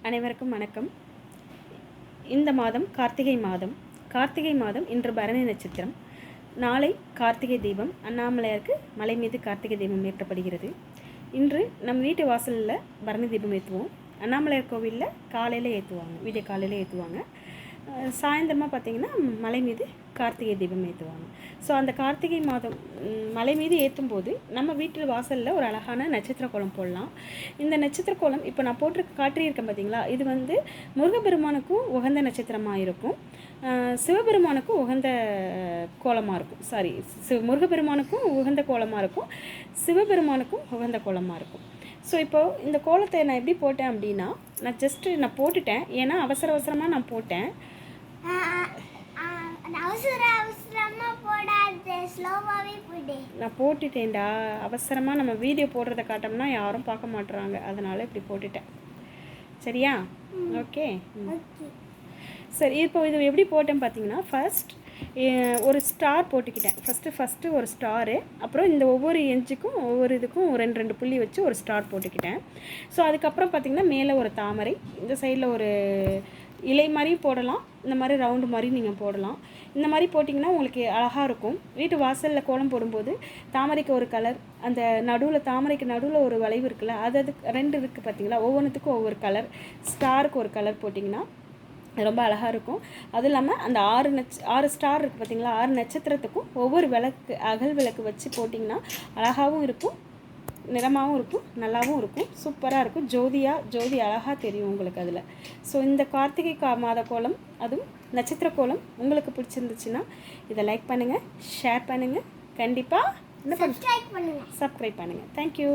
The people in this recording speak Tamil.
அனைவருக்கும் வணக்கம். இந்த மாதம் கார்த்திகை மாதம் இன்று பரணி நட்சத்திரம். நாளை கார்த்திகை தீபம். அண்ணாமலையாருக்கு மலை மீது கார்த்திகை தீபம் ஏற்றப்படுகிறது. இன்று நம் வீட்டு வாசலில் பரணி தீபம் ஏற்றுவோம். அண்ணாமலையார் கோவிலில் காலையில் ஏற்றுவாங்க, வீடியோ காலையில் ஏற்றுவாங்க. சாயந்தரமாக பார்த்திங்கன்னா மலை மீது கார்த்திகை தீபம் ஏற்றுவாங்க. ஸோ அந்த கார்த்திகை மாதம் மலை மீது ஏற்றும் போது நம்ம வீட்டு வாசலில் ஒரு அழகான நட்சத்திர கோலம் போடலாம். இந்த நட்சத்திர கோலம் இப்போ நான் காட்டியிருக்கேன் பார்த்தீங்களா, இது வந்து முருகப்பெருமானுக்கும் உகந்த நட்சத்திரமாக இருக்கும், சிவபெருமானுக்கும் உகந்த கோலமாக இருக்கும். முருகப்பெருமானுக்கும் உகந்த கோலமாக இருக்கும், சிவபெருமானுக்கும் உகந்த கோலமாக இருக்கும். ஸோ இப்போது இந்த கோலத்தை நான் எப்படி போட்டேன் அப்படின்னா, நான் போட்டுட்டேன். ஏன்னா அவசரமாக நான் போட்டேன். நான் போட்டுட்டேன்டா. அவசரமாக நம்ம வீடியோ போடுறத காட்டோம்னா யாரும் பார்க்க மாட்டுறாங்க, அதனால் இப்படி போட்டுட்டேன். சரியா? ஓகே. சரி, இப்போ இது எப்படி போட்டேன்னு பார்த்தீங்கன்னா, ஃபர்ஸ்ட் ஒரு ஸ்டார் போட்டுக்கிட்டேன். ஃபஸ்ட்டு ஒரு ஸ்டாரு, அப்புறம் இந்த ஒவ்வொரு எஞ்சுக்கும் ஒவ்வொரு இதுக்கும் ரெண்டு புள்ளி வச்சு ஒரு ஸ்டார் போட்டுக்கிட்டேன். ஸோ அதுக்கப்புறம் பார்த்திங்கன்னா மேலே ஒரு தாமரை, இந்த சைடில் ஒரு இலை மாதிரி போடலாம், இந்த மாதிரி ரவுண்டு மாதிரி நீங்கள் போடலாம். இந்த மாதிரி போட்டிங்கன்னா உங்களுக்கு அழகாக இருக்கும். வீட்டு வாசலில் கோலம் போடும்போது தாமரைக்கு ஒரு கலர், அந்த தாமரைக்கு நடுவில் ஒரு வளைவு இருக்குல்ல, அது ரெண்டு இருக்குது பார்த்தீங்களா, ஒவ்வொன்றுத்துக்கும் ஒவ்வொரு கலர், ஸ்டாருக்கு ஒரு கலர் போட்டிங்கன்னா ரொம்ப அழகாக இருக்கும். அதுவும் இல்லாமல் அந்த 6 ஸ்டார் இருக்குது பார்த்தீங்களா, 6 நட்சத்திரத்துக்கும் ஒவ்வொரு அகல் விளக்கு வச்சு போட்டிங்கன்னா அழகாகவும் இருக்கும், நிறமாகவும் இருக்கும், நல்லாவும் இருக்கும், சூப்பராக இருக்கும். ஜோதி அழகாக தெரியும் உங்களுக்கு அதில். ஸோ இந்த கார்த்திகை மாத கோலம், அதுவும் நட்சத்திர கோலம் உங்களுக்கு பிடிச்சிருந்துச்சுன்னா இதை லைக் பண்ணுங்கள், ஷேர் பண்ணுங்கள், கண்டிப்பாக சப்ஸ்கிரைப் பண்ணுங்கள். தேங்க்யூ.